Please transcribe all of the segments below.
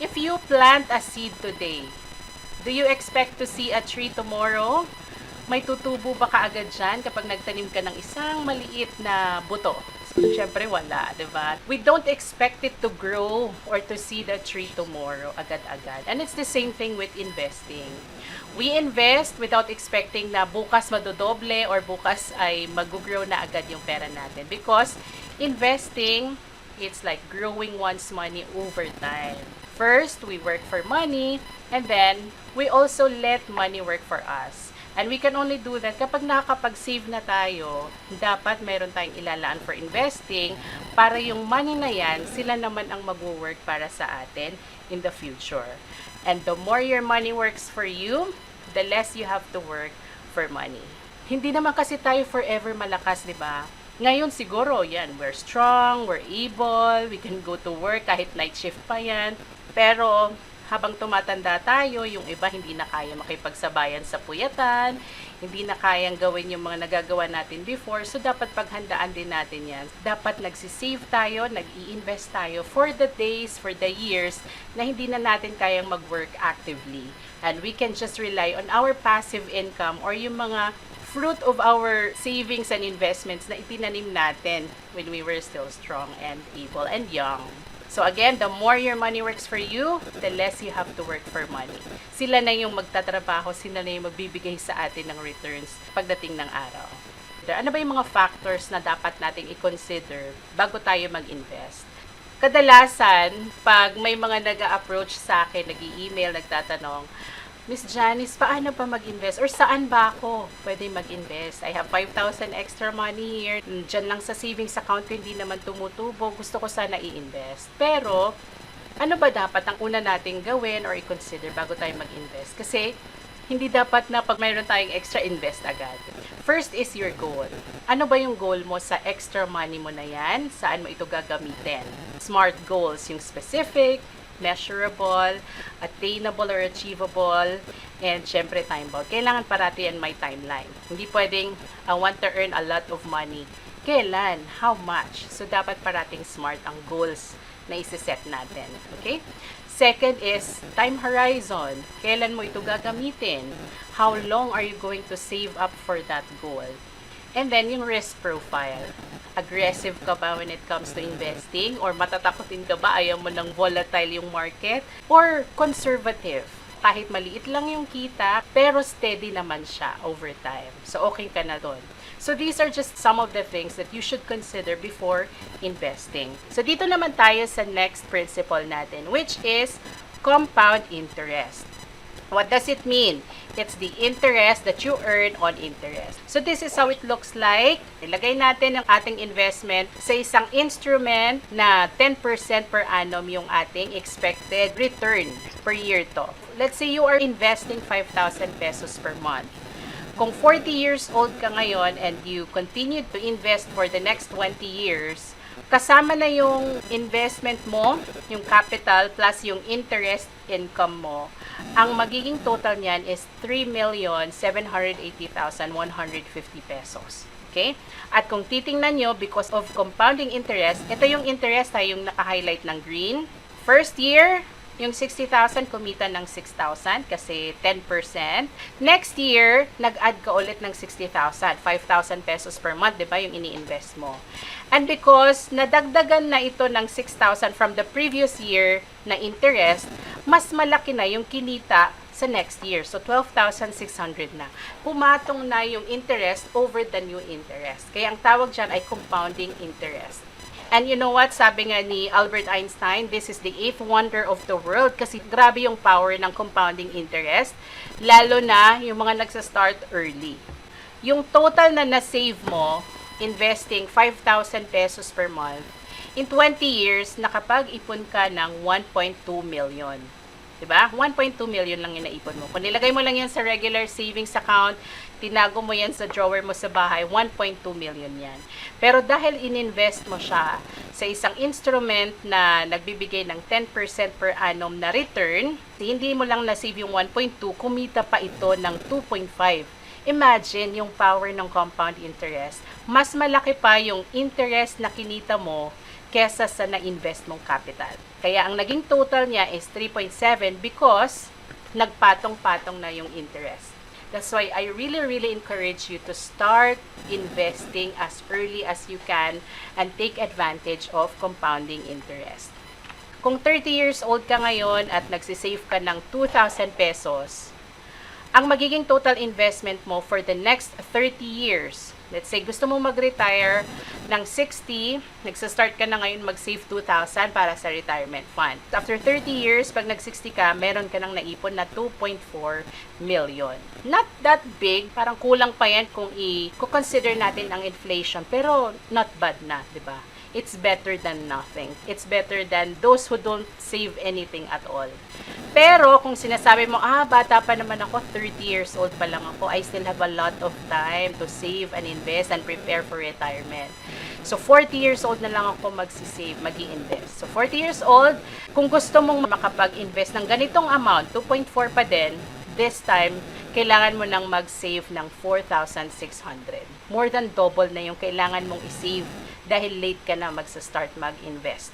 If you plant a seed today, do you expect to see a tree tomorrow? May tutubo ba kaagad dyan kapag nagtanim ka ng isang maliit na buto? So, syempre wala, di ba? We don't expect it to grow or to see the tree tomorrow agad-agad. And it's the same thing with investing. We invest without expecting na bukas madodoble or bukas ay mag-grow na agad yung pera natin. Because investing, it's like growing one's money over time. First, we work for money, and then we also let money work for us. And we can only do that kapag nakakapag-save na tayo, dapat meron tayong ilalaan for investing para yung money na yan, sila naman ang mag-work para sa atin in the future. And the more your money works for you, the less you have to work for money. Hindi naman kasi tayo forever malakas, di ba? Ngayon siguro, yan, we're strong, we're able, we can go to work kahit night shift pa yan. Pero habang tumatanda tayo, yung iba hindi na kaya makipagsabayan sa puyatan, hindi na kayang gawin yung mga nagagawa natin before, so dapat paghandaan din natin yan. Dapat nagsisave tayo, nag-i-invest tayo for the days, for the years, na hindi na natin kayang mag-work actively. And we can just rely on our passive income or yung mga fruit of our savings and investments na itinanim natin when we were still strong and able and young. So again, the more your money works for you, the less you have to work for money. Sila na yung magtatrabaho, sila na yung magbibigay sa atin ng returns pagdating ng araw. Ano ba yung mga factors na dapat nating i-consider bago tayo mag-invest? Kadalasan, pag may mga nag-a-approach sa akin, nag-i-email, nagtatanong, Miss Janice, paano pa mag-invest? Or saan ba ako pwede mag-invest? I have 5,000 extra money here. Diyan lang sa savings account ko, hindi naman tumutubo. Gusto ko sana i-invest. Pero, ano ba dapat ang una nating gawin or i-consider bago tayo mag-invest? Kasi, hindi dapat na pag mayroon tayong extra invest agad. First is your goal. Ano ba yung goal mo sa extra money mo na yan? Saan mo ito gagamitin? Smart goals, yung specific, measurable, attainable or achievable, and syempre time-bound. Kailangan parati yan may timeline. Hindi pwedeng, I want to earn a lot of money. Kailan? How much? So, dapat parating smart ang goals na isi-set natin. Okay? Second is time horizon. Kailan mo ito gagamitin? How long are you going to save up for that goal? And then, yung risk profile. Aggressive ka ba when it comes to investing? Or matatakotin ka ba? Ayaw mo ng volatile yung market? Or conservative? Kahit maliit lang yung kita, pero steady naman siya over time. So, okay ka na doon. So, these are just some of the things that you should consider before investing. So, dito naman tayo sa next principle natin, which is compound interest. What does it mean? It's the interest that you earn on interest. So this is how it looks like. Ilagay natin ang ating investment sa isang instrument na 10% per annum yung ating expected return per year to. Let's say you are investing 5,000 pesos per month. Kung 40 years old ka ngayon and you continue to invest for the next 20 years, kasama na yung investment mo, yung capital, plus yung interest income mo, ang magiging total niyan is 3,780,150 pesos. Okay? At kung titingnan nyo, because of compounding interest, ito yung interest ay yung naka-highlight ng green. First year, yung 60,000 kumita ng 6,000 kasi 10%. Next year, nag-add ka ulit ng 60,000, 5,000 pesos per month, 'di ba, yung ini-invest mo. And because nadagdagan na ito ng 6,000 from the previous year na interest, mas malaki na yung kinita sa next year. So 12,600 na. Pumatong na yung interest over the new interest. Kaya ang tawag diyan ay compounding interest. And you know what? Sabi nga ni Albert Einstein, this is the eighth wonder of the world kasi grabe yung power ng compounding interest, lalo na yung mga nagsa-start early. Yung total na na-save mo, investing 5,000 pesos per month, in 20 years, nakapag-ipon ka ng 1.2 million. Diba? 1.2 million lang yung naipon mo. Kung nilagay mo lang yan sa regular savings account, tinago mo yan sa drawer mo sa bahay, 1.2 million yan. Pero dahil ininvest mo siya sa isang instrument na nagbibigay ng 10% per annum na return, hindi mo lang na-save yung 1.2, kumita pa ito ng 2.5. Imagine yung power ng compound interest. Mas malaki pa yung interest na kinita mo kesa sa na-invest mong capital. Kaya ang naging total niya is 3.7 because nagpatong-patong na yung interest. That's why I really encourage you to start investing as early as you can and take advantage of compounding interest. Kung 30 years old ka ngayon at nagsisave ka ng 2,000 pesos, ang magiging total investment mo for the next 30 years, let's say gusto mo mag-retire ng 60, nagsastart ka na ngayon mag-save 2,000 para sa retirement fund. After 30 years, pag nag-60 ka, meron ka nang naipon na 2.4 million. Not that big, parang kulang pa yan kung i-consider natin ang inflation, pero not bad na, di ba? It's better than nothing. It's better than those who don't save anything at all. Pero kung sinasabi mo, bata pa naman ako, 30 years old pa lang ako, I still have a lot of time to save and invest and prepare for retirement. So 40 years old na lang ako magsisave, mag-i-invest. So 40 years old, kung gusto mong makapag-invest ng ganitong amount, 2.4 pa din, this time, kailangan mo nang mag-save ng 4,600. More than double na yung kailangan mong i-save dahil late ka na magsa-start mag-invest.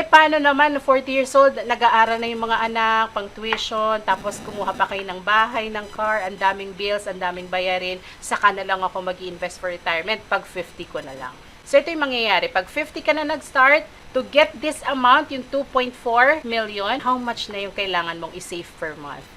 Paano naman, 40 years old, nag-aaral na yung mga anak, pang tuition, tapos kumuha pa kayo ng bahay, ng car, ang daming bills, ang daming bayarin, saka na lang ako mag-invest for retirement, pag 50 ko na lang. So ito yung mangyayari, pag 50 ka na nag-start, to get this amount, yung 2.4 million, how much na yung kailangan mong i-save per month?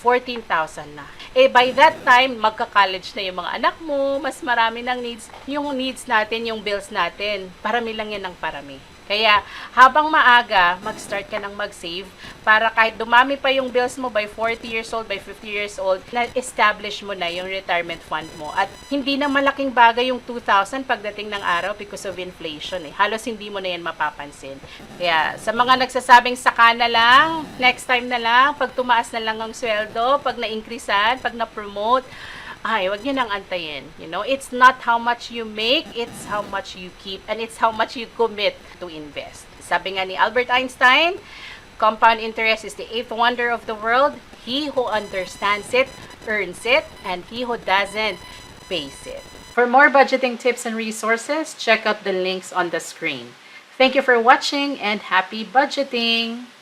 14,000 na. By that time, magka-college na yung mga anak mo, mas marami ng needs. Yung needs natin, yung bills natin, parami lang yan ng parami. Kaya, habang maaga, mag-start ka ng mag-save para kahit dumami pa yung bills mo by 40 years old, by 50 years old, na-establish mo na yung retirement fund mo. At hindi na malaking bagay yung 2,000 pagdating ng araw because of inflation. Halos hindi mo na yan mapapansin. Kaya, sa mga nagsasabing saka na lang, next time na lang, pag tumaas na lang ang sweldo, pag na-increasean, pag na-promote, wag niyo nang antayin. You know, it's not how much you make, it's how much you keep, and it's how much you commit to invest. Sabi nga ni Albert Einstein, compound interest is the eighth wonder of the world. He who understands it, earns it, and he who doesn't, pays it. For more budgeting tips and resources, check out the links on the screen. Thank you for watching and happy budgeting!